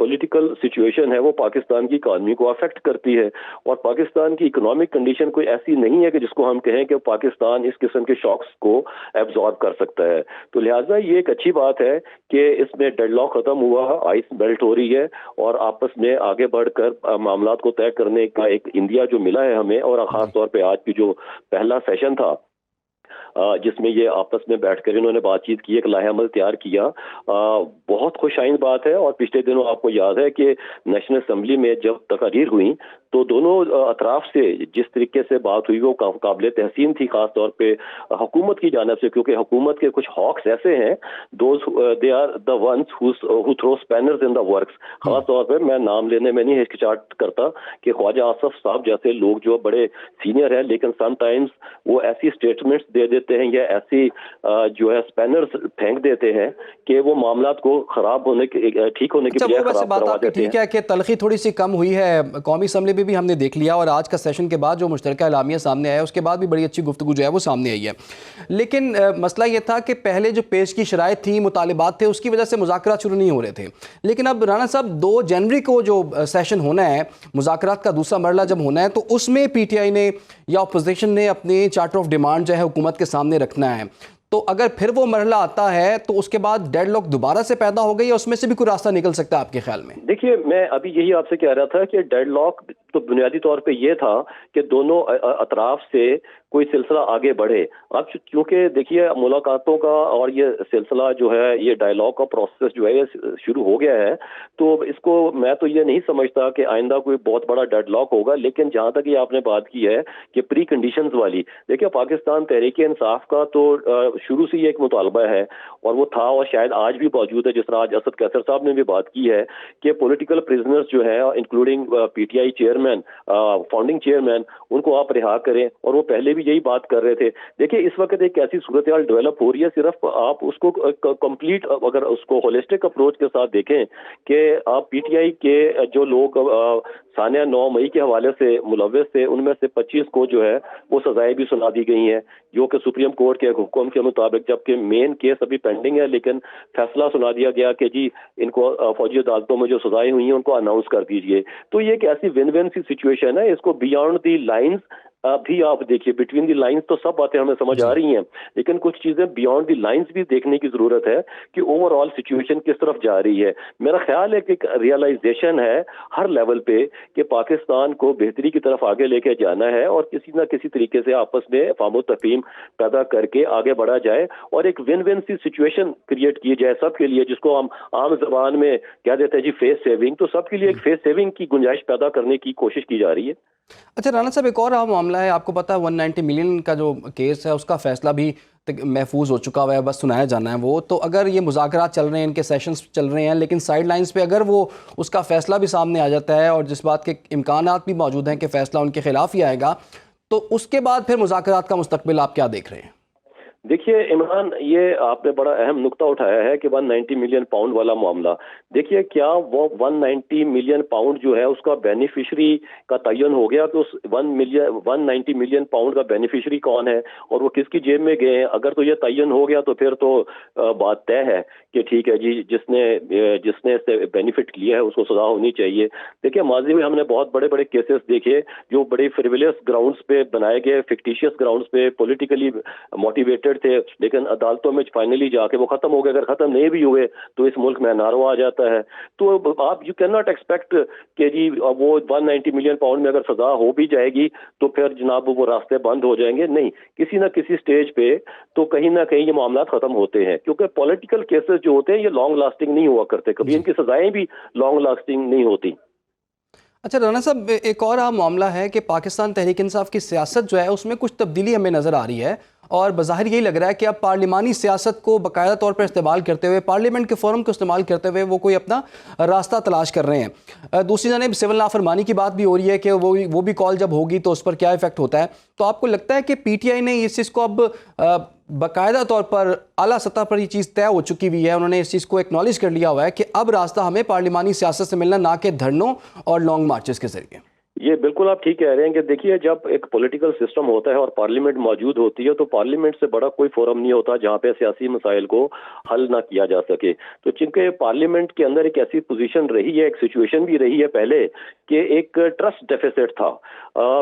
Political situation ہے وہ پاکستان کی اکانومی کو افیکٹ کرتی ہے، اور پاکستان کی اکنامک کنڈیشن کوئی ایسی نہیں ہے کہ جس کو ہم کہیں کہ پاکستان اس قسم کے شاکس کو ایبزارب کر سکتا ہے. تو لہٰذا یہ ایک اچھی بات ہے کہ اس میں ڈیڈ لاک ختم ہوا، آئس بیلٹ ہو رہی ہے، اور آپس میں آگے بڑھ کر معاملات کو طے کرنے کا ایک اندیا جو ملا ہے ہمیں، اور خاص طور پہ آج کی جو پہلا سیشن تھا جس میں یہ آپس میں بیٹھ کر انہوں نے بات چیت کی، ایک لائحہ عمل تیار کیا، بہت خوش آئند بات ہے. اور پچھلے دنوں آپ کو یاد ہے کہ نیشنل اسمبلی میں جب تقاریر ہوئی تو دونوں اطراف سے جس طریقے سے بات ہوئی وہ قابل تحسین تھی، خاص طور پہ حکومت کی جانب سے، کیونکہ حکومت کے کچھ ہاکس ایسے ہیں، they are the ones who throw spanners in the works. خاص طور پہ میں نام لینے میں نہیں ہچکچاہٹ کرتا کہ خواجہ آصف صاحب جیسے لوگ جو بڑے سینئر ہیں، لیکن سم ٹائمز وہ ایسی اسٹیٹمنٹس دے دیتے ہیں یا ایسی جو ہے اسپینرز پھینک دیتے ہیں کہ وہ معاملات کو خراب ہونے کے ٹھیک ہونے کے بجائے خراب کروا دیتے ہیں. ٹھیک ہے کہ تلخی تھوڑی سی کم ہوئی ہے قومی اسمبلی میں بھی ہم نے دیکھ لیا، اور آج کا سیشن کے بعد جو مشترکہ اعلامیہ سامنے آیا اس کے بعد بھی بڑی اچھی گفتگو جو ہے وہ سامنے آئی ہے. لیکن مسئلہ یہ تھا کہ پہلے جو پیش کی شرائط تھیں، مطالبات تھے، اس کی وجہ سے مذاکرات شروع نہیں ہو رہے تھے. لیکن اب رانا صاحب 2 جنوری کو جو سیشن ہونا ہے، مذاکرات کا دوسرا مرحلہ جب ہونا ہے، تو اس میں پی ٹی آئی نے یا اپوزیشن نے اپنے چارٹر آف ڈیمانڈ جو ہے حکومت کے سامنے رکھنا ہے. تو اگر پھر وہ مرحلہ آتا ہے تو اس کے بعد ڈیڈ لاک دوبارہ سے پیدا ہو گئی، اس میں سے بھی کوئی راستہ نکل سکتا ہے آپ کے خیال میں؟ دیکھیے، میں ابھی یہی آپ سے کہہ رہا تھا کہ ڈیڈ لاک تو بنیادی طور پہ یہ تھا کہ دونوں اطراف سے کوئی سلسلہ آگے بڑھے. اب چونکہ دیکھیے ملاقاتوں کا اور یہ سلسلہ جو ہے، یہ ڈائیلاگ کا پروسیس جو ہے یہ شروع ہو گیا ہے، تو اس کو میں تو یہ نہیں سمجھتا کہ آئندہ کوئی بہت بڑا ڈیڈ لاک ہوگا. لیکن جہاں تک یہ آپ نے بات کی ہے کہ پری کنڈیشنز والی، دیکھیے پاکستان تحریک انصاف کا تو شروع سے یہ ایک مطالبہ ہے، اور وہ تھا اور شاید آج بھی موجود ہے، جس طرح آج اسد قیصر صاحب نے بھی بات کی ہے کہ پولیٹیکل پرزنرز جو ہے including P T I chairman, founding chairman, ان کو آپ رہا کریں. اور وہ پہلے بھی یہی بات کر رہے تھے. دیکھیں اس وقت ایک ایسی صورتحال ڈیولپ ہو رہی ہے، صرف آپ اس کو کمپلیٹ اگر اس کو ہولسٹک اپروچ کے ساتھ دیکھیں کہ آپ پی ٹی آئی کے جو لوگ ثانیہ 9 مئی کے حوالے سے ملوث تھے، ان میں سے 25 کو جو ہے وہ سزائیں بھی سنا دی گئی ہیں، جو کہ سپریم کورٹ کے حکم کے مطابق، جبکہ مین کیس ابھی پینڈنگ ہے، لیکن فیصلہ سنا دیا گیا کہ جی ان کو فوجی عدالتوں میں جو سزائیں ہوئی ہیں ان کو اناؤنس کر دیجئے. تو یہ ایک ایسی ون ون سی سچویشن ہے، اس کو بیانڈ دی لائنز بھی آپ دیکھیے، بٹوین دی لائنز تو سب باتیں ہمیں سمجھ آ رہی ہیں، لیکن کچھ چیزیں بیانڈ دی لائنز بھی دیکھنے کی ضرورت ہے کہ اوور آل سچویشن کس طرف جا رہی ہے. میرا خیال ہے کہ ایک ریئلائزیشن ہے ہر لیول پہ کہ پاکستان کو بہتری کی طرف آگے لے کے جانا ہے، اور کسی نہ کسی طریقے سے آپس میں افہام و تفہیم پیدا کر کے آگے بڑھا جائے، اور ایک ون ون سی سچویشن کریٹ کی جائے سب کے لیے، جس کو ہم عام زبان میں کہہ دیتے ہیں جی فیس سیونگ. تو سب کے لیے ایک فیس سیونگ کی گنجائش پیدا کرنے کی کوشش کی جا رہی ہے. اچھا رانا صاحب، ایک اور اہم معاملہ ہے، آپ کو پتہ ہے 190 ملین کا جو کیس ہے اس کا فیصلہ بھی محفوظ ہو چکا ہوا ہے، بس سنایا جانا ہے وہ. تو اگر یہ مذاکرات چل رہے ہیں، ان کے سیشنز چل رہے ہیں، لیکن سائیڈ لائنز پہ اگر وہ اس کا فیصلہ بھی سامنے آ جاتا ہے، اور جس بات کے امکانات بھی موجود ہیں کہ فیصلہ ان کے خلاف ہی آئے گا، تو اس کے بعد پھر مذاکرات کا مستقبل آپ کیا دیکھ رہے ہیں؟ دیکھیے عمران، یہ آپ نے بڑا اہم نقطہ اٹھایا ہے کہ 190 ملین پاؤنڈ والا معاملہ. دیکھیے کیا وہ 190 ملین پاؤنڈ جو ہے اس کا بینیفیشری کا تعین ہو گیا کہ اس 190 ملین پاؤنڈ کا بینیفیشری کون ہے اور وہ کس کی جیب میں گئے ہیں؟ اگر تو یہ تعین ہو گیا تو پھر تو بات طے ہے کہ ٹھیک ہے جی، جس نے اس سے بینیفٹ لیا ہے اس کو سزا ہونی چاہیے. دیکھیے ماضی میں ہم نے بہت بڑے بڑے کیسز دیکھے جو بڑے فریولس گراؤنڈز پہ بنائے گئے، فکٹیشیس گراؤنڈز پہ پولیٹیکلی موٹیویٹڈ تھے، لیکن عدالتوں میں فائنلی جا کے وہ ختم ہو گئے. اگر ختم نہیں بھی ہوئے تو اس ملک میں ناروا آ جاتا ہے. تو آپ یو کین ناٹ ایکسپیکٹ کہ جی وہ 190 ملین پاؤنڈ میں اگر سزا ہو بھی جائے گی تو پھر جناب وہ راستے بند ہو جائیں گے. نہیں، کسی نہ کسی سٹیج پہ تو کہیں نہ کہیں یہ معاملات ختم ہوتے ہیں، کیونکہ پولیٹیکل کیسز جو ہوتے ہیں یہ لانگ لاسٹنگ نہیں ہوا کرتے، کبھی ان کی سزائیں بھی لانگ لاسٹنگ نہیں ہوتی. اچھا رانا صاحب، ایک اور اہم معاملہ ہے کہ پاکستان تحریک انصاف کی سیاست جو ہے اس میں کچھ تبدیلی ہمیں نظر آ رہی ہے، اور بظاہر یہی لگ رہا ہے کہ اب پارلیمانی سیاست کو باقاعدہ طور پر استعمال کرتے ہوئے، پارلیمنٹ کے فورم کو استعمال کرتے ہوئے وہ کوئی اپنا راستہ تلاش کر رہے ہیں. دوسری جانب سول نافرمانی کی بات بھی ہو رہی ہے کہ وہ بھی کال جب ہوگی تو اس پر کیا ایفیکٹ ہوتا ہے. تو آپ کو لگتا ہے کہ پی ٹی آئی نے اس چیز کو اب باقاعدہ طور پر اعلیٰ سطح پر یہ چیز طے ہو چکی ہوئی ہے، انہوں نے اس چیز کو ایکنالج کر لیا ہوا ہے کہ اب راستہ ہمیں پارلیمانی سیاست سے ملنا، نہ کہ دھرنوں اور لانگ مارچز کے ذریعے؟ یہ بالکل آپ ٹھیک کہہ رہے ہیں کہ دیکھیے جب ایک پولیٹیکل سسٹم ہوتا ہے اور پارلیمنٹ موجود ہوتی ہے تو پارلیمنٹ سے بڑا کوئی فورم نہیں ہوتا جہاں پہ سیاسی مسائل کو حل نہ کیا جا سکے. تو چونکہ پارلیمنٹ کے اندر ایک ایسی پوزیشن رہی ہے, ایک سچویشن بھی رہی ہے پہلے کہ ایک ٹرسٹ ڈیفیسٹ تھا.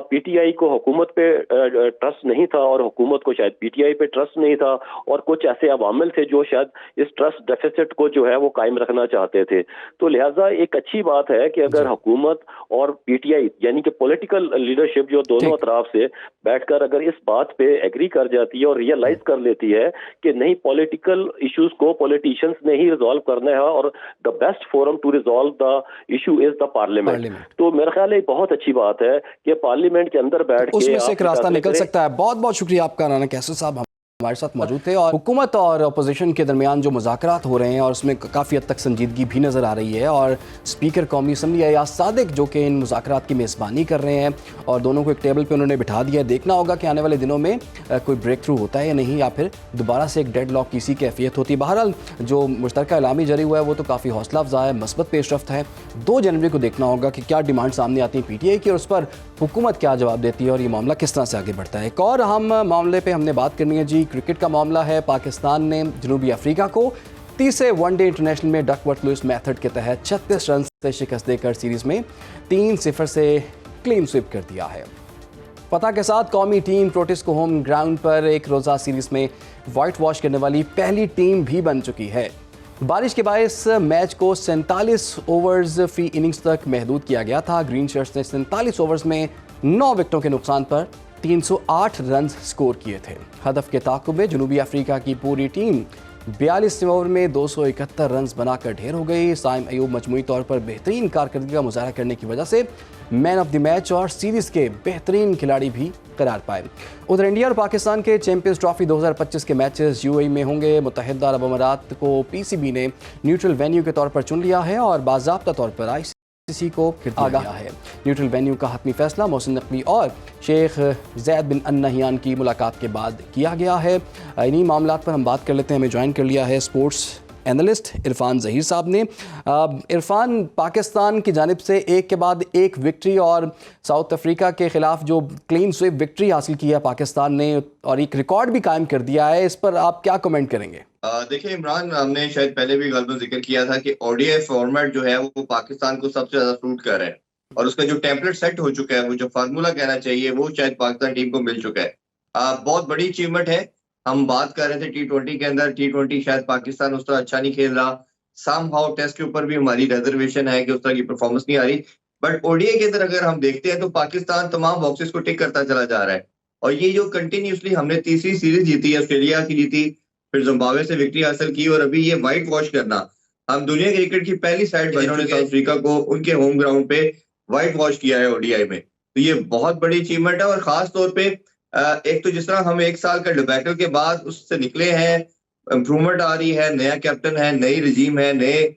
پی ٹی آئی کو حکومت پہ ٹرسٹ نہیں تھا اور حکومت کو شاید پی ٹی آئی پہ ٹرسٹ نہیں تھا, اور کچھ ایسے عوامل تھے جو شاید اس ٹرسٹ ڈیفیسٹ کو جو ہے وہ قائم رکھنا چاہتے تھے. تو لہٰذا ایک اچھی بات ہے کہ اگر حکومت اور پی ٹی آئی یعنی کہ پولیٹیکل لیڈرشپ جو دونوں اطراف سے بیٹھ کر اگر اس بات پہ ایگری کر جاتی ہے اور ریئلائز کر لیتی ہے کہ نہیں پولیٹیکل ایشوز کو پولیٹیشینس نے ہی ریزالو کرنا ہے اور the best forum to resolve the issue is the parliament, تو میرا خیال ہے بہت اچھی بات ہے کہ پارلیمنٹ کے اندر بیٹھ کے اس میں سے ایک راستہ نکل سکتا ہے. بہت بہت شکریہ آپ کا رانا قیصر صاحب ہمارے ساتھ موجود تھے. اور حکومت اور اپوزیشن کے درمیان جو مذاکرات ہو رہے ہیں اور اس میں کافی حد تک سنجیدگی بھی نظر آ رہی ہے, اور اسپیکر قومی اسمبلی ایاز صادق جو کہ ان مذاکرات کی میزبانی کر رہے ہیں اور دونوں کو ایک ٹیبل پہ انہوں نے بٹھا دیا ہے. دیکھنا ہوگا کہ آنے والے دنوں میں کوئی بریک تھرو ہوتا ہے یا نہیں, یا پھر دوبارہ سے ایک ڈیڈ لاک کی سی کیفیت ہوتی ہے. بہرحال جو مشترکہ اعلامی جاری ہوا ہے وہ تو کافی حوصلہ افزا ہے, مثبت پیش رفت ہے. 2 جنوری کو دیکھنا ہوگا کہ کیا ڈیمانڈ سامنے آتی ہیں پی ٹی آئی کی اور اس پر حکومت کیا جواب دیتی ہے اور یہ معاملہ کس طرح سے آگے بڑھتا ہے. ایک اور اہم معاملے پہ ہم نے بات کرنی ہے جی, کرکٹ کا معاملہ ہے. پاکستان نے جنوبی افریقہ کو تیسرے ون ڈے انٹرنیشنل میں ڈک ورتھ لوئس میتھڈ کے تحت 36 رن سے شکست دے کر سیریز میں 3-0 سے کلین سویپ کر دیا ہے. فتح کے ساتھ قومی ٹیم پروٹس کو ہوم گراؤنڈ پر ایک روزہ سیریز میں وائٹ واش کرنے والی پہلی ٹیم بھی بن چکی ہے. بارش کے باعث میچ کو 47 اوورز فی اننگز تک محدود کیا گیا تھا. گرین شرٹس نے 47 اوورز میں 9 وکٹوں کے نقصان پر 308 رنز سکور کیے تھے. ہدف کے تعاقب میں جنوبی افریقہ کی پوری ٹیم 42 اوور میں 271 رنز بنا کر ڈھیر ہو گئی. سائم ایوب مجموعی طور پر بہترین کارکردگی کا مظاہرہ کرنے کی وجہ سے مین آف دی میچ اور سیریز کے بہترین کھلاڑی بھی قرار پائے. ادھر انڈیا اور پاکستان کے چیمپئنز ٹرافی 2025 کے میچز یو اے ای میں ہوں گے. متحدہ عرب امارات کو پی سی بی نے نیوٹرل وینیو کے طور پر چن لیا ہے اور باضابطہ طور پر آئی سی کو آگاہ ہے. نیوٹرل وینیو کا حتمی فیصلہ محسن نقوی اور شیخ زید بن النہیان کی ملاقات کے بعد کیا گیا ہے. انہی معاملات پر ہم بات کر لیتے ہیں. ہمیں جوائن کر لیا ہے اسپورٹس اینالسٹ عرفان ظہیر صاحب نے. عرفان, پاکستان کی جانب سے ایک کے بعد ایک وکٹری اور ساؤتھ افریقہ کے خلاف جو کلین سویپ وکٹری حاصل کی ہے پاکستان نے اور ایک ریکارڈ بھی قائم کر دیا ہے, اس پر آپ کیا کمنٹ کریں گے؟ دیکھیں عمران, ہم نے شاید پہلے بھی غالباً ذکر کیا تھا کہ او ڈی آئی فارمیٹ جو ہے وہ پاکستان کو سب سے زیادہ سوٹ کر رہا ہے اور اس کا جو ٹیمپلیٹ سیٹ ہو چکا ہے, وہ جو فارمولا کہنا چاہیے وہ شاید پاکستان ٹیم کو مل چکا ہے. بہت بڑی اچیومنٹ ہے. ہم بات کر رہے تھے T20 کے اندر, T20 شاید پاکستان اس طرح اچھا نہیں کھیل رہا. سم ہاؤ ٹیسٹ کے اوپر بھی ہماری ریزرویشن ہے کہ اس طرح کی پرفارمنس نہیں آ رہی, بٹ او ڈی آئی کے اندر اگر ہم دیکھتے ہیں تو پاکستان تمام باکسز کو ٹک کرتا چلا جا رہا ہے. اور یہ جو کنٹینیوسلی ہم نے تیسری سیریز جیتی ہے, آسٹریلیا کی جیتی, پھر زمبابوے سے وکٹری حاصل کی, اور ابھی یہ وائٹ واش کرنا, ہم دنیا کے کرکٹ کی پہلی سائیڈ بنے نے ساؤتھ افریقہ کو ان کے ہوم گراؤنڈ پہ وائٹ واش کیا ہے او ڈی آئی میں. تو یہ بہت بڑی اچیومنٹ ہے. اور خاص طور پہ ایک تو جس طرح ہم 1 سال کا ڈبیکل کے بعد اس سے نکلے ہیں, امپرومنٹ آ رہی ہے, نیا کیپٹن ہے, نئی رجیم ہے, نئے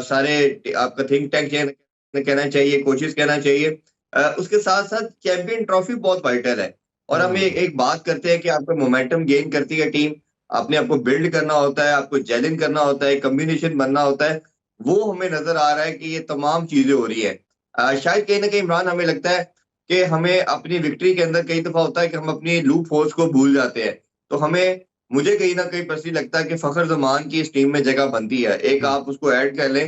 سارے آپ کا تھنک ٹینک کہنا چاہیے, کوچز کہنا چاہیے. اس کے ساتھ ساتھ چیمپئن ٹرافی بہت وائٹل ہے. اور ہم ایک بات کرتے ہیں کہ آپ کا مومنٹم گین کرتی ہے ٹیم, آپ نے آپ کو بلڈ کرنا ہوتا ہے, آپ کو جیلنج کرنا ہوتا ہے, کمبینیشن بننا ہوتا ہے. وہ ہمیں نظر آ رہا ہے کہ یہ تمام چیزیں ہو رہی ہیں. شاید کہیں نہ کہیں عمران ہمیں لگتا ہے کہ ہمیں اپنی وکٹری کے اندر کئی دفعہ ہوتا ہے کہ ہم اپنی لوپ ہولز کو بھول جاتے ہیں. تو مجھے کہیں نہ کہیں پرسنلی لگتا ہے کہ فخر زمان کی اس ٹیم میں جگہ بنتی ہے, ایک آپ اس کو ایڈ کر لیں.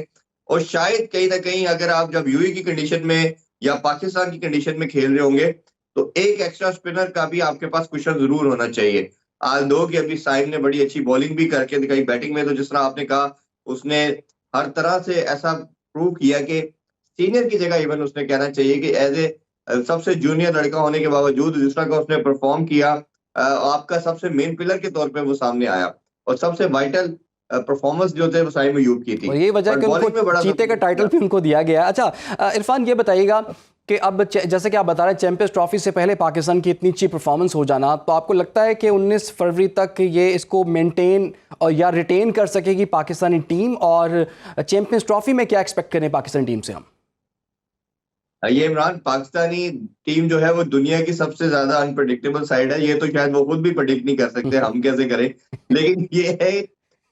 اور شاید کہیں نہ کہیں اگر آپ جب یو اے کی کنڈیشن میں یا پاکستان کی کنڈیشن میں کھیل رہے ہوں گے تو ایک ایکسٹرا اسپنر کا بھی آپ کے پاس کشن ضرور ہونا چاہیے. دو کہ ابھی سائم نے بڑی اچھی بالنگ بھی کر کے دکھائی. بیٹنگ میں تو جس طرح آپ نے کہا, اس نے ہر طرح سے ایسا پروو کیا کہ سینئر کی جگہ ایون اس نے کہنا چاہیے کہ ایز اے سب سے جونیئر لڑکا ہونے کے باوجود جس طرح کا اس نے پرفارم کیا, آپ کا سب سے مین پلر کے طور پہ وہ سامنے آیا. اور سب سے وائٹل پرفارمنس جو تھے وہ سائم ایوب کی تھی, اور یہ وجہ کہ ان کو چیتے کا ٹائٹل بھی ان کو دیا گیا. اچھا عرفان, یہ بتائیے گا کہ اب جیسے کہ آپ بتا رہے ہیں چیمپئنز ٹرافی سے پہلے پاکستان کی اتنی اچھی پرفارمنس ہو جانا, تو آپ کو لگتا ہے کہ 19 فروری تک یہ اس کو مینٹین اور یا ریٹین کر سکے گی پاکستانی ٹیم؟ اور چیمپئنز ٹرافی میں کیا ایکسپیکٹ کریں پاکستانی ٹیم سے ہم؟ یہ عمران, پاکستانی ٹیم جو ہے وہ دنیا کی سب سے زیادہ انپریڈکٹیبل سائیڈ ہے. یہ تو شاید وہ خود بھی پریڈکٹ نہیں کر سکتے, ہم کیسے کریں. لیکن یہ ہے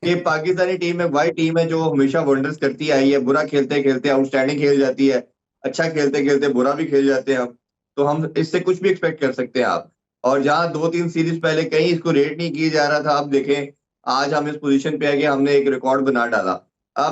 کہ پاکستانی ٹیم ایک وائی ٹیم ہے جو ہمیشہ ونڈرز کرتی آئی ہے. برا کھیلتے کھیلتے آؤٹ اسٹینڈنگ کھیل جاتی ہے, اچھا کھیلتے کھیلتے برا بھی کھیل جاتے ہیں ہم، تو ہم اس سے کچھ بھی ایکسپیکٹ کر سکتے ہیں آپ. اور جہاں 2-3 سیریز پہلے کہیں اس کو ریٹ نہیں کیا جا رہا تھا، اب دیکھیں آج ہم اس پوزیشن پہ آ گئے، ہم نے ایک ریکارڈ بنا ڈالا.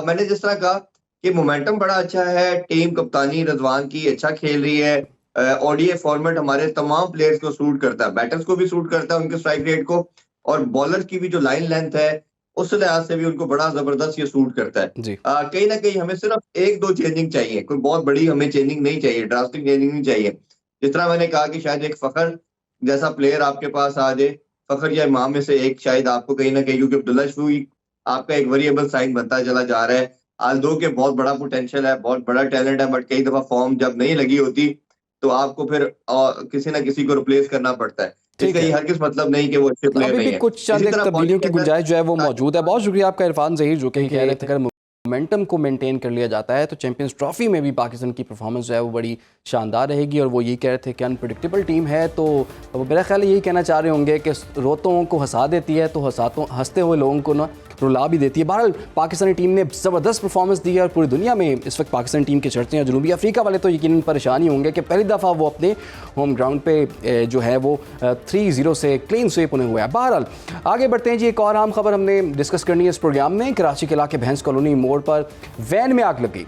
میں نے جس طرح کہا کہ مومنٹم بڑا اچھا ہے، ٹیم کپتانی رضوان کی اچھا کھیل رہی ہے. او ڈی اے فارمیٹ ہمارے تمام پلیئرز کو سوٹ کرتا ہے، بیٹرز کو بھی سوٹ کرتا ہے ان کے اسٹرائک ریٹ کو، اور بالرز کی بھی جو لائن لینتھ ہے اس لحاظ سے بھی ان کو بڑا زبردست یہ سوٹ کرتا ہے. جی کہیں نہ کہیں ہمیں صرف 1-2 چینجنگ چاہیے، کوئی بہت بڑی ہمیں چینجنگ نہیں چاہیے، ڈراسٹک چینجنگ نہیں چاہیے. جس طرح میں نے کہا کہ شاید ایک فخر جیسا پلیئر آپ کے پاس آ جائے، فخر یا امام میں سے ایک شاید آپ کو کہیں نہ کہیں، کیونکہ عبداللہ شفوی آپ کا ایک ویریبل سائن بنتا چلا جا رہا ہے. آلدو کے بہت بڑا پوٹینشیل ہے، بہت بڑا ٹیلنٹ ہے، بٹ کئی دفعہ فارم جب نہیں لگی ہوتی تو آپ کو پھر کسی نہ کسی کو ریپلیس کرنا پڑتا ہے. اس کا یہ ہرگز مطلب نہیں کہ وہ اچھے پلیئر ابھی نہیں بھی ہیں. کچھ چند ایک تبدیلیوں کی گنجائش جو ہے وہ موجود ہے. بہت شکریہ آپ کا عرفان ظہیر، جو کہ کہہ رہے تھے اگر مومنٹم کو مینٹین کر لیا جاتا ہے تو چیمپئنز ٹرافی میں بھی پاکستان کی پرفارمنس جو ہے وہ بڑی شاندار رہے گی. اور وہ یہی کہہ رہے تھے کہ انپریڈکٹیبل ٹیم ہے، تو وہ میرا خیال یہی کہنا چاہ رہے ہوں گے کہ روتوں کو ہنسا دیتی ہے تو ہنستے ہوئے لوگوں کو نا رلا بھی دیتی ہے. بہرحال پاکستانی ٹیم نے زبردست پرفارمنس دی ہے اور پوری دنیا میں اس وقت پاکستانی ٹیم کے چرچے ہیں. جنوبی افریقہ والے تو یقیناً پریشان ہی ہوں گے کہ پہلی دفعہ وہ اپنے ہوم گراؤنڈ پہ جو ہے وہ 3-0 سے کلین سویپ ہونے ہوا ہے. بہرحال آگے بڑھتے ہیں جی. ایک اور اہم خبر ہم نے ڈسکس کرنی ہے اس پروگرام میں. کراچی کے علاقے بھینس کالونی موڑ پر وین میں آگ لگ گئی.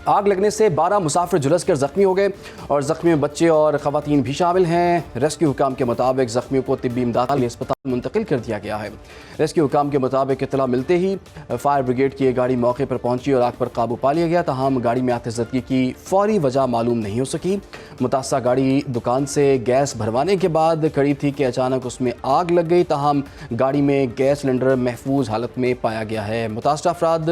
آگ لگنے سے 12 مسافر جھلس کر زخمی ہو گئے اور زخمیوں میں بچے اور خواتین بھی شامل ہیں. ریسکیو حکام کے مطابق زخمیوں کو طبی امداد کے لیے اسپتال منتقل کر دیا گیا ہے. ریسکیو حکام کے مطابق اطلاع ملتے ہی فائر بریگیڈ کی گاڑی موقع پر پہنچی اور آگ پر قابو پا لیا گیا. تاہم گاڑی میں آتش زدگی کی فوری وجہ معلوم نہیں ہو سکی. متاثرہ گاڑی دکان سے گیس بھروانے کے بعد کھڑی تھی کہ اچانک اس میں آگ لگ گئی. تاہم گاڑی میں گیس سلنڈر محفوظ حالت میں پایا گیا ہے. متاثرہ افراد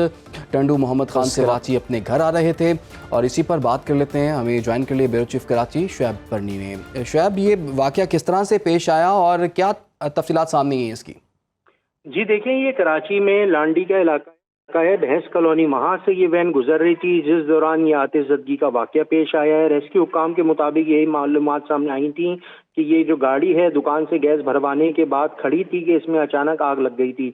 ٹنڈو محمد خان سے کراچی اپنے گھر آ رہے تھے اور اسی پر بات کر لیتے ہیں. ہمیں جوائن کر لیے بیورو چیف کراچی شعیب برنی نے. شعیب، یہ واقعہ کس طرح سے پیش آیا اور کیا تفصیلات سامنے ہیں اس کی؟ جی دیکھیں، یہ کراچی میں لانڈی کا علاقہ ہے، بھینس کالونی، وہاں سے یہ وین گزر رہی تھی جس دوران یہ آتش زدگی کا واقعہ پیش آیا ہے. ریسکیو حکام کے مطابق یہی معلومات سامنے آئی تھیں کہ یہ جو گاڑی ہے دکان سے گیس بھروانے کے بعد کھڑی تھی کہ اس میں اچانک آگ لگ گئی تھی،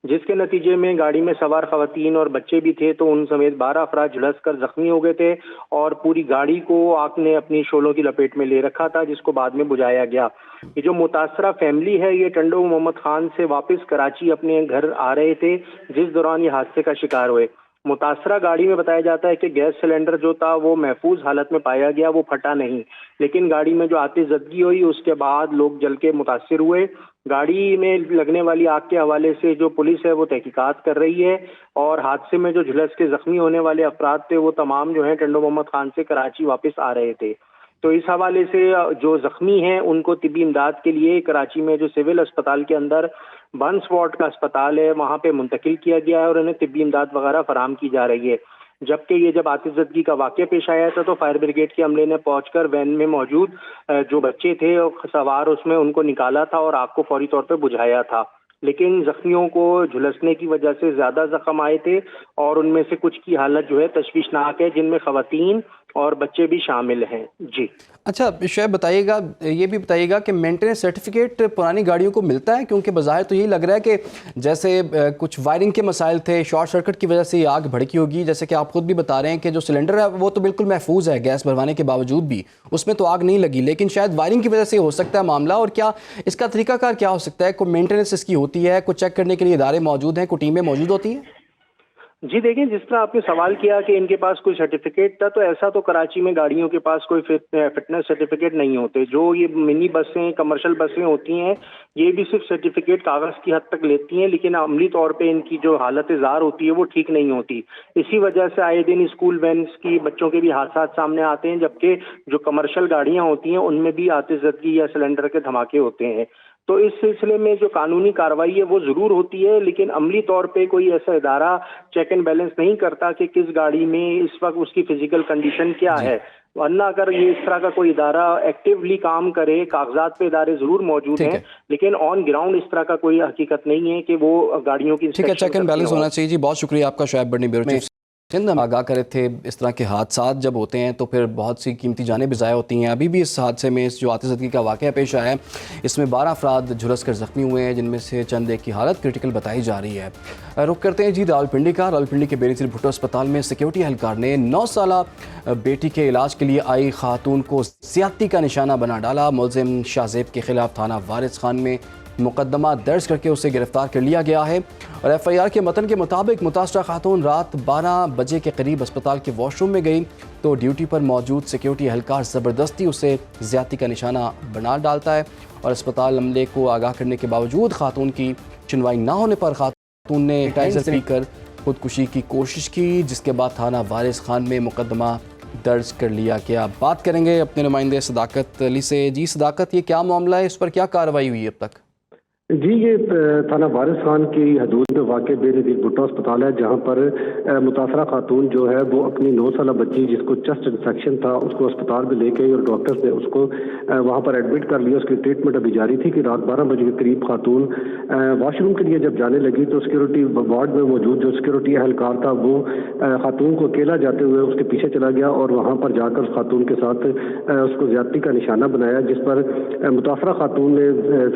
جس کے نتیجے میں گاڑی میں سوار خواتین اور بچے بھی تھے تو ان سمیت 12 افراد جھلس کر زخمی ہو گئے تھے اور پوری گاڑی کو آگ نے اپنی شعلوں کی لپیٹ میں لے رکھا تھا، جس کو بعد میں بجھایا گیا. یہ جو متاثرہ فیملی ہے یہ ٹنڈو محمد خان سے واپس کراچی اپنے گھر آ رہے تھے جس دوران یہ حادثے کا شکار ہوئے. متاثرہ گاڑی میں بتایا جاتا ہے کہ گیس سلنڈر جو تھا وہ محفوظ حالت میں پایا گیا، وہ پھٹا نہیں، لیکن گاڑی میں جو آتش زدگی ہوئی اس کے بعد لوگ جل کے متاثر ہوئے. گاڑی میں لگنے والی آگ کے حوالے سے جو پولیس ہے وہ تحقیقات کر رہی ہے اور حادثے میں جو جھلس کے زخمی ہونے والے افراد تھے وہ تمام جو ہیں ٹنڈو محمد خان سے کراچی واپس آ رہے تھے. تو اس حوالے سے جو زخمی ہیں ان کو طبی امداد کے لیے کراچی میں جو سول اسپتال کے اندر بنس وارڈ کا اسپتال ہے وہاں پہ منتقل کیا گیا ہے اور انہیں طبی امداد وغیرہ فراہم کی جا رہی ہے. جبکہ یہ جب آتش زدگی کا واقعہ پیش آیا تھا تو فائر بریگیڈ کے عملے نے پہنچ کر وین میں موجود جو بچے تھے سوار اس میں ان کو نکالا تھا اور آگ کو فوری طور پہ بجھایا تھا. لیکن زخمیوں کو جھلسنے کی وجہ سے زیادہ زخم آئے تھے اور ان میں سے کچھ کی حالت جو ہے تشویشناک ہے، جن میں خواتین اور بچے بھی شامل ہیں. جی اچھا شعیب، بتائیے گا، یہ بھی بتائیے گا کہ مینٹیننس سرٹیفکیٹ پرانی گاڑیوں کو ملتا ہے؟ کیونکہ بظاہر تو یہی لگ رہا ہے کہ جیسے کچھ وائرنگ کے مسائل تھے، شارٹ سرکٹ کی وجہ سے یہ آگ بھڑکی ہوگی. جیسے کہ آپ خود بھی بتا رہے ہیں کہ جو سلنڈر ہے وہ تو بالکل محفوظ ہے گیس بھروانے کے باوجود بھی، اس میں تو آگ نہیں لگی، لیکن شاید وائرنگ کی وجہ سے ہو سکتا ہے معاملہ. اور کیا اس کا طریقہ کار کیا ہو سکتا ہے؟ کوئی مینٹیننس اس کی ہوتی ہے؟ کوئی چیک کرنے کے لیے ادارے موجود ہیں؟ کوئی ٹیمیں موجود ہوتی ہیں؟ جی دیکھیں، جس طرح آپ نے سوال کیا کہ ان کے پاس کوئی سرٹیفکیٹ تھا، تو ایسا تو کراچی میں گاڑیوں کے پاس کوئی فٹنس سرٹیفکیٹ نہیں ہوتے. جو یہ منی بسیں، کمرشل بسیں ہوتی ہیں یہ بھی صرف سرٹیفکیٹ کاغذ کی حد تک لیتی ہیں، لیکن عملی طور پہ ان کی جو حالت زار ہوتی ہے وہ ٹھیک نہیں ہوتی. اسی وجہ سے آئے دن اسکول وینس کی بچوں کے بھی حادثات سامنے آتے ہیں، جبکہ جو کمرشل گاڑیاں ہوتی ہیں ان میں بھی آتش زدگی یا سلنڈر کے دھماکے ہوتے ہیں. تو اس سلسلے میں جو قانونی کارروائی ہے وہ ضرور ہوتی ہے، لیکن عملی طور پہ کوئی ایسا ادارہ چیک اینڈ بیلنس نہیں کرتا کہ کس گاڑی میں اس وقت اس کی فزیکل کنڈیشن کیا ہے. ورنہ اگر یہ اس طرح کا کوئی ادارہ ایکٹیولی کام کرے، کاغذات پہ ادارے ضرور موجود ہیں، لیکن آن گراؤنڈ اس طرح کا کوئی حقیقت نہیں ہے کہ وہ گاڑیوں کی ٹھیک ہے، چیک اینڈ بیلنس ہونا چاہیے. جی بہت شکریہ آپ کا شعیب برنی، بیورو چیف سندھ ہم آگاہ کرے تھے اس طرح کے حادثات جب ہوتے ہیں تو پھر بہت سی قیمتی جانیں بھی ضائع ہوتی ہیں. ابھی بھی اس حادثے میں اس جو آتش زدگی کا واقعہ پیش آیا ہے اس میں 12 افراد جھلس کر زخمی ہوئے ہیں، جن میں سے چند ایک کی حالت کرٹیکل بتائی جا رہی ہے. رخ کرتے ہیں جی راولپنڈی کا. راولپنڈی کے بیری سر بھٹو اسپتال میں سیکیورٹی اہلکار نے 9 سالہ بیٹی کے علاج کے لیے آئی خاتون کو زیادتی کا نشانہ بنا ڈالا. ملزم شاہزیب کے خلاف تھانہ وارث خان میں مقدمہ درج کر کے اسے گرفتار کر لیا گیا ہے. اور ایف آئی آر کے متن کے مطابق متاثرہ خاتون رات 12 بجے کے قریب اسپتال کے واش روم میں گئی تو ڈیوٹی پر موجود سیکیورٹی اہلکار زبردستی اسے زیادتی کا نشانہ بنا ڈالتا ہے اور اسپتال عملے کو آگاہ کرنے کے باوجود خاتون کی سنوائی نہ ہونے پر خاتون نے ٹائزر پی کر خودکشی کی کوشش کی، جس کے بعد تھانہ وارث خان میں مقدمہ درج کر لیا گیا. بات کریں گے اپنے نمائندے صداقت علی سے. جی صداقت، یہ کیا معاملہ ہے، اس پر کیا کارروائی ہوئی اب تک؟ جی یہ تھانہ وارث خان کی حدود میں واقع بے نظیر بھٹو اسپتال ہے، جہاں پر متاثرہ خاتون جو ہے وہ اپنی 9 سالہ بچی جس کو چیسٹ انفیکشن تھا اس کو اسپتال میں لے کے اور ڈاکٹرز نے اس کو وہاں پر ایڈمٹ کر لیا. اس کی ٹریٹمنٹ ابھی جاری تھی کہ رات 12 بجے کے قریب خاتون واش روم کے لیے جب جانے لگی تو سیکورٹی وارڈ میں موجود جو سیکورٹی اہلکار تھا وہ خاتون کو اکیلا جاتے ہوئے اس کے پیچھے چلا گیا اور وہاں پر جا کر خاتون کے ساتھ اس کو زیادتی کا نشانہ بنایا، جس پر متاثرہ خاتون نے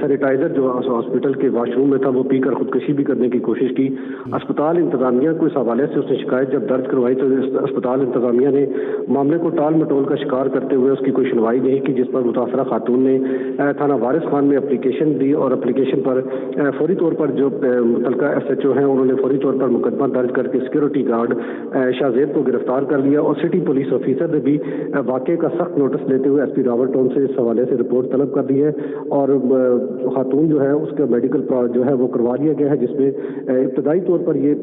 سینیٹائزر جو ہاسپٹل کے واش روم میں تھا وہ پی کر خودکشی بھی کرنے کی کوشش کی. اسپتال انتظامیہ کو اس حوالے سے اس نے شکایت جب درج کروائی تو اسپتال انتظامیہ نے معاملے کو ٹال مٹول کا شکار کرتے ہوئے اس کی کوئی سنوائی نہیں کی، جس پر متاثرہ خاتون نے تھانہ وارث خان میں اپلیکیشن دی اور اپلیکیشن پر فوری طور پر جو متعلقہ ایس ایچ او ہیں انہوں نے فوری طور پر مقدمہ درج کر کے سیکورٹی گارڈ شاہزیب کو گرفتار کر لیا اور سٹی پولیس آفیسر نے بھی واقعے کا سخت نوٹس لیتے ہوئے ایس پی راول ٹاؤن سے اس حوالے سے رپورٹ طلب کر دی ہے اور خاتون جو ہے اس کا میڈیکل جو ہے وہ کروا لیا گیا ہے، جس میں ابتدائی طور پر یہ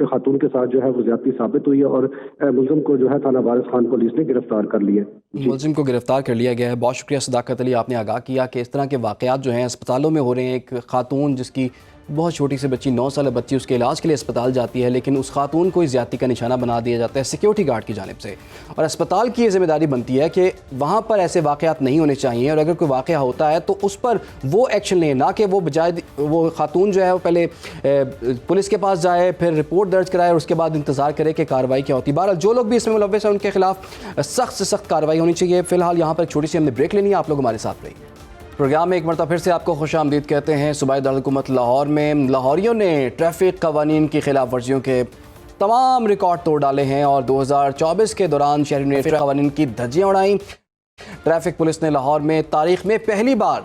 خاتون کے ساتھ جو ہے وہ زیادتی ثابت ہوئی ہے اور ملزم کو جو ہے تھانہ وارث خان پولیس نے گرفتار کر لیا. ملزم کو گرفتار کر لیا گیا ہے. بہت شکریہ صداقت علی، آپ نے آگاہ کیا کہ اس طرح کے واقعات جو ہیں اسپتالوں میں ہو رہے ہیں. ایک خاتون جس کی بہت چھوٹی سی بچی 9 سالہ بچی اس کے علاج کے لیے اسپتال جاتی ہے، لیکن اس خاتون کو زیادتی کا نشانہ بنا دیا جاتا ہے سیکیورٹی گارڈ کی جانب سے، اور اسپتال کی یہ ذمہ داری بنتی ہے کہ وہاں پر ایسے واقعات نہیں ہونے چاہیے اور اگر کوئی واقعہ ہوتا ہے تو اس پر وہ ایکشن لیں، نہ کہ وہ بجائے وہ خاتون جو ہے وہ پہلے پولیس کے پاس جائے پھر رپورٹ درج کرائے اور اس کے بعد انتظار کرے کہ کارروائی کیا ہوتی ہے. بہرحال جو لوگ بھی اس میں ملوث ہیں ان کے خلاف سخت سے سخت کارروائی ہونی چاہیے. فی الحال یہاں پر ایک چھوٹی سی ہم نے بریک لینی ہے، آپ لوگ ہمارے ساتھ رہیے. پروگرام میں ایک مرتبہ پھر سے آپ کو خوش آمدید کہتے ہیں. صوبائی دارالحکومت لاہور میں لاہوریوں نے ٹریفک قوانین کی خلاف ورزیوں کے تمام ریکارڈ توڑ ڈالے ہیں اور 2024 کے دوران شہریوں نے ٹریفک قوانین کی دھجیاں اڑائیں. ٹریفک پولیس نے لاہور میں تاریخ میں پہلی بار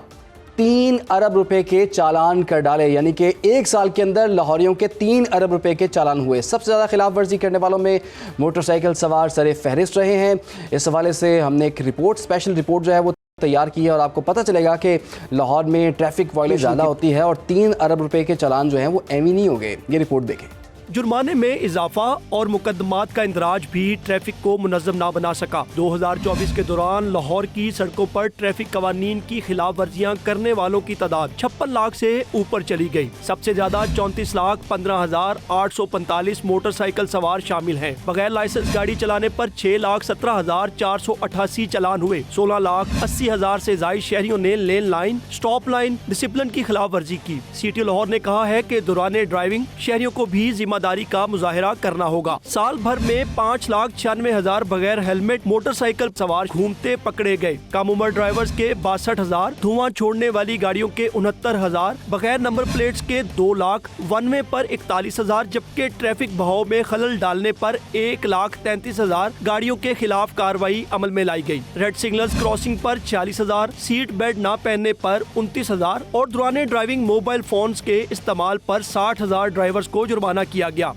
3 ارب روپے کے چالان کر ڈالے، یعنی کہ ایک سال کے اندر لاہوریوں کے 3 ارب روپے کے چالان ہوئے. سب سے زیادہ خلاف ورزی کرنے والوں میں موٹر سائیکل سوار سر فہرست رہے ہیں. اس حوالے سے ہم نے ایک اسپیشل رپورٹ جو ہے وہ تیار کی ہے اور آپ کو پتہ چلے گا کہ لاہور میں ٹریفک وائلیشن زیادہ ہوتی ہے اور 3 ارب روپے کے چالان جو ہیں وہ ایویں نہیں ہو گئے. یہ رپورٹ دیکھیں. جرمانے میں اضافہ اور مقدمات کا اندراج بھی ٹریفک کو منظم نہ بنا سکا. 2024 کے دوران لاہور کی سڑکوں پر ٹریفک قوانین کی خلاف ورزیاں کرنے والوں کی تعداد 56 لاکھ سے اوپر چلی گئی. سب سے زیادہ 34,15,845 موٹر سائیکل سوار شامل ہیں. بغیر لائسنس گاڑی چلانے پر 6,17,488 چالان ہوئے. 16,80,000 سے زائد شہریوں نے لین لائن، سٹاپ لائن، ڈسپلن کی خلاف ورزی کی. سی ٹی لاہور نے کہا ہے کہ دوران ڈرائیونگ شہریوں کو بھی ذمہ داری کا مظاہرہ کرنا ہوگا. سال بھر میں 5,96,000 بغیر ہیلمٹ موٹر سائیکل سوار گھومتے پکڑے گئے. کم عمر ڈرائیورز کے 62,000، دھواں چھوڑنے والی گاڑیوں کے 69,000، بغیر نمبر پلیٹس کے 2 لاکھ، ون وے پر 41,000، جبکہ ٹریفک بہاؤ میں خلل ڈالنے پر 1,33,000 گاڑیوں کے خلاف کارروائی عمل میں لائی گئی. ریڈ سگنلز کراسنگ پر 46,000، سیٹ بیلٹ نہ پہننے پر 29,000 اور دوران ڈرائیونگ موبائل فونز کے استعمال پر 60,000 ڈرائیورز کو جرمانہ کیا گیا.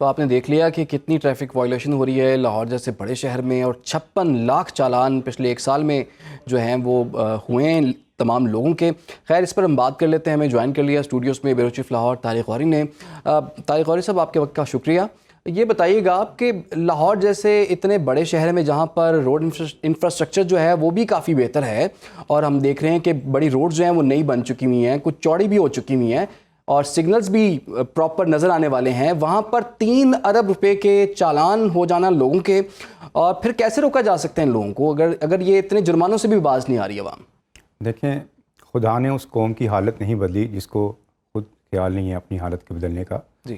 تو آپ نے دیکھ لیا کہ کتنی ٹریفک وائلیشن ہو رہی ہے لاہور جیسے بڑے شہر میں، اور 56 لاکھ چالان پچھلے 1 سال میں جو ہیں وہ ہوئے ہیں تمام لوگوں کے. خیر اس پر ہم بات کر لیتے ہیں. ہمیں جوائن کر لیا اسٹوڈیوز میں بیورو چیف لاہور طارق غوری نے. طارق غوری صاحب، آپ کے وقت کا شکریہ. یہ بتائیے گا آپ کہ لاہور جیسے اتنے بڑے شہر میں جہاں پر روڈ انفراسٹرکچر جو ہے وہ بھی کافی بہتر ہے اور ہم دیکھ رہے ہیں کہ بڑی روڈز جو ہیں وہ نئی بن چکی ہوئی ہیں، کچھ چوڑی بھی ہو چکی ہوئی ہیں اور سگنلز بھی پراپر نظر آنے والے ہیں، وہاں پر 3 ارب روپے کے چالان ہو جانا لوگوں کے، اور پھر کیسے روکا جا سکتے ہیں لوگوں کو اگر یہ اتنے جرمانوں سے بھی باز نہیں آ رہی عوام؟ دیکھیں، خدا نے اس قوم کی حالت نہیں بدلی جس کو خود خیال نہیں ہے اپنی حالت کے بدلنے کا. جی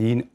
3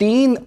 3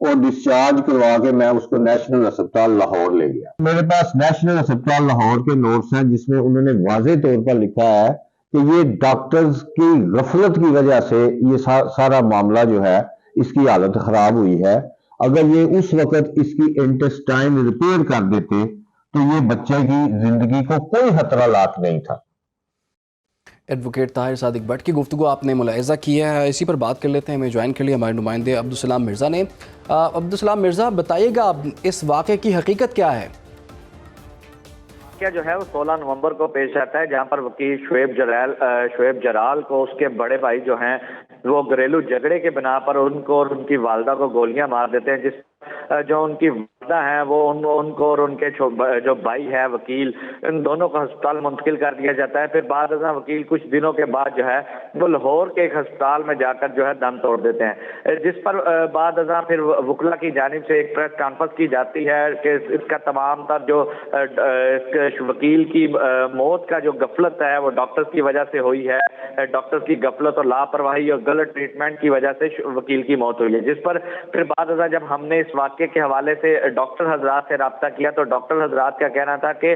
اور ڈسچارج کروا کے میں اس کو نیشنل ہسپتال لاہور لے گیا. میرے پاس نیشنل ہسپتال لاہور کے نوٹس ہیں جس میں انہوں نے واضح طور پر لکھا ہے کہ یہ ڈاکٹرز کی غفلت کی وجہ سے یہ سارا معاملہ جو ہے اس کی حالت خراب ہوئی ہے. اگر یہ اس وقت اس کی انٹسٹائن ریپیئر کر دیتے تو یہ بچے کی زندگی کو کوئی خطرہ لاحق نہیں تھا. ایڈوکیٹ طاہر صادق بٹ کی گفتگو آپ نے ملاحظہ کیا ہے، اسی پر بات کر لیتے ہیں. ہمیں جوائن کر لیے ہمارے نمائندے عبدالسلام مرزا نے. عبدالسلام مرزا، بتائیے گا اس واقعے کی حقیقت کیا ہے؟ واقعہ جو ہے وہ 16 نومبر کو پیش آتا ہے، جہاں پر وکیل شعیب جلال کو اس کے بڑے بھائی جو ہیں وہ گھریلو جھگڑے کے بنا پر ان کو اور ان کی والدہ کو گولیاں مار دیتے ہیں، جس جو ان کی والدہ ہیں وہ ان کو اور ان کے جو بھائی ہے وکیل، ان دونوں کو ہسپتال منتقل کر دیا جاتا ہے. پھر بعد ازاں وکیل کچھ دنوں کے بعد جو ہے وہ لاہور کے ایک ہسپتال میں جا کر جو ہے دم توڑ دیتے ہیں، جس پر بعد ازاں پھر وکلا کی جانب سے ایک پریس کانفرنس کی جاتی ہے کہ اس کا تمام تر جو وکیل کی موت کا جو غفلت ہے وہ ڈاکٹرز کی وجہ سے ہوئی ہے، ڈاکٹرز کی غفلت اور لاپرواہی اور غلط ٹریٹمنٹ کی وجہ سے وکیل کی موت ہوئی ہے. جس پر پھر بعد ازاں جب ہم نے اس واقعے کے حوالے سے ڈاکٹر حضرات سے رابطہ کیا تو ڈاکٹر حضرات کا کہنا تھا کہ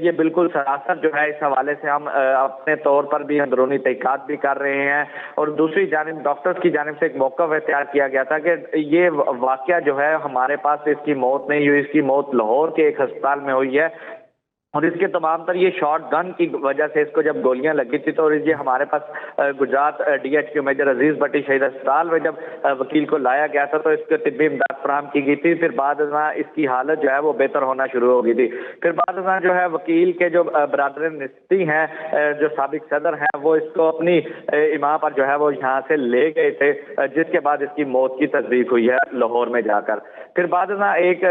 یہ بالکل سراسر جو ہے اس حوالے سے ہم اپنے طور پر بھی اندرونی تحقیقات بھی کر رہے ہیں، اور دوسری جانب ڈاکٹرز کی جانب سے ایک موقف اختیار کیا گیا تھا کہ یہ واقعہ جو ہے ہمارے پاس اس کی موت نہیں ہوئی، اس کی موت لاہور کے ایک ہسپتال میں ہوئی ہے، اور اس کے تمام تر یہ شارٹ گن کی وجہ سے اس کو جب گولیاں لگی تھی تو یہ ہمارے پاس گجرات DHQ میجر عزیز بٹی شہید اسپتال میں جب وکیل کو لایا گیا تھا تو اس کو طبی امداد فراہم کی گئی تھی. پھر بعد ازاں اس کی حالت جو ہے وہ بہتر ہونا شروع ہو گئی تھی. پھر بعد ازاں جو ہے وکیل کے جو برادر نستی ہیں جو سابق صدر ہیں وہ اس کو اپنی اماں پر جو ہے وہ یہاں سے لے گئے تھے، جس کے بعد اس کی موت کی تصدیق ہوئی ہے لاہور میں جا کر. پھر بعد ازاں ایک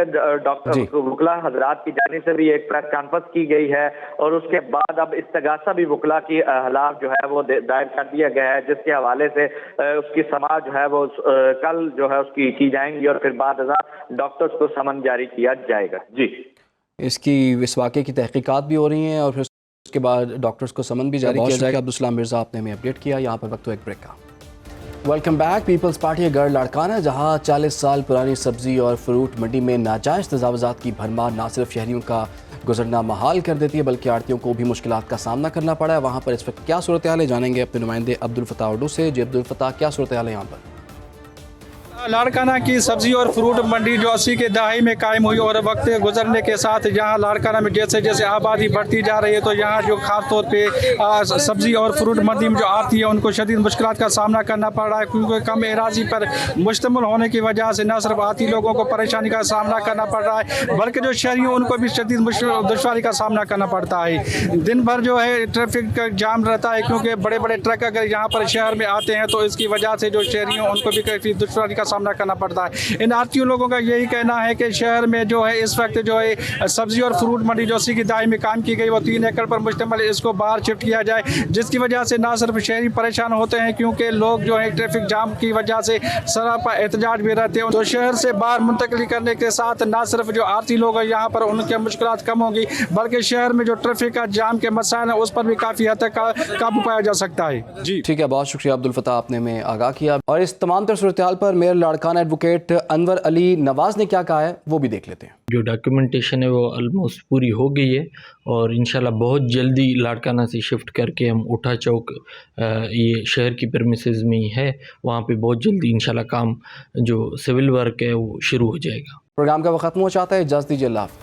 ڈاکٹر وکلا حضرات کی جانب سے بھی ایک پریس کانفرنس کی گئی ہے، اور اس کے بعد اب استغاثہ بھی وکلا کی خلاف جو ہے وہ دائر کر دیا گیا ہے، جس کے حوالے سے اس کی سماعت جو ہے وہ کل جو ہے اس کی جائیں گی، اور پھر بعد ازاں ڈاکٹرز کو سمن جاری کیا جائے گا. جی، اس واقعے کی تحقیقات بھی ہو رہی ہیں اور پھر اس کے بعد ڈاکٹرز کو سمن بھی جاری کیا جائے گا. عبدالسلام مرزا، آپ نے ہمیں اپڈیٹ کیا. یہاں پر وقت ایک بریک کا. Welcome back. پیپلز پارٹی گڑھ لاڑکانہ جہاں 40 سال پرانی سبزی اور فروٹ منڈی میں ناجائز تجاوزات کی بھرمار نہ صرف شہریوں کا گزرنا محال کر دیتی ہے بلکہ آڑھتیوں کو بھی مشکلات کا سامنا کرنا پڑا ہے. وہاں پر اس وقت کیا صورتحال ہے جانیں گے اپنے نمائندے عبدالفتاح اردو سے. جی عبدالفتاح، کیا صورتحال ہے یہاں پر؟ لاڑکانہ کی سبزی اور فروٹ منڈی جو 80 کے دہائی میں قائم ہوئی اور وقت گزرنے کے ساتھ یہاں لاڑکانہ میں جیسے جیسے آبادی بڑھتی جا رہی ہے تو یہاں جو خاص طور پہ سبزی اور فروٹ منڈی میں جو آتی ہے ان کو شدید مشکلات کا سامنا کرنا پڑ رہا ہے، کیونکہ کم اراضی پر مشتمل ہونے کی وجہ سے نہ صرف آتی لوگوں کو پریشانی کا سامنا کرنا پڑ رہا ہے بلکہ جو شہریوں ان کو بھی شدید دشواری کا سامنا کرنا پڑتا ہے. دن بھر جو ہے ٹریفک کا جام رہتا ہے، کیونکہ بڑے بڑے ٹرک اگر یہاں پر شہر میں آتے ہیں تو اس کی وجہ سے جو شہریوں ان کو بھی کافی دشواری کا سامنا کرنا پڑتا ہے. ان آڑھتیوں لوگوں کا یہی کہنا ہے کہ شہر میں جو ہے اس وقت جو ہے سبزی اور فروٹ منڈی جو 80 کی دہائی میں قائم کی گئی وہ 3 ایکڑ پر مشتمل ہے، اس کو باہر شفٹ کیا جائے، جس کی وجہ سے نہ صرف شہری پریشان ہوتے ہیں کیونکہ لوگ جو ہے ٹریفک جام کی وجہ سے سراپا احتجاج بھی رہتے ہیں. تو شہر سے باہر منتقلی کرنے کے ساتھ نہ صرف جو آڑھتی لوگ ہیں یہاں پر ان کے مشکلات کم ہوں گی بلکہ شہر میں جو ٹریفک کا جام کے مسائل ہیں اس پر بھی کافی حد تک قابو پایا جا سکتا ہے. جی ٹھیک ہے، بہت شکریہ عبدالفتاح، آپ نے ہمیں آگاہ کیا. اور اس تمام تر صورتحال پر میئر لاڑکانہ ایڈوکیٹ انور علی نواز نے کیا کہا ہے وہ بھی دیکھ لیتے ہیں. جو ڈاکیومنٹیشن ہے وہ آلموسٹ پوری ہو گئی ہے اور انشاءاللہ بہت جلدی لاڑکانہ سے شفٹ کر کے ہم اٹھا چوک یہ شہر کی پرمیسز میں ہی ہے، وہاں پہ بہت جلدی انشاءاللہ کام جو سول ورک ہے وہ شروع ہو جائے گا. پروگرام کا وقت ختم ہو چاہتا ہے، اجازت دیجیے، اللہ حافظ.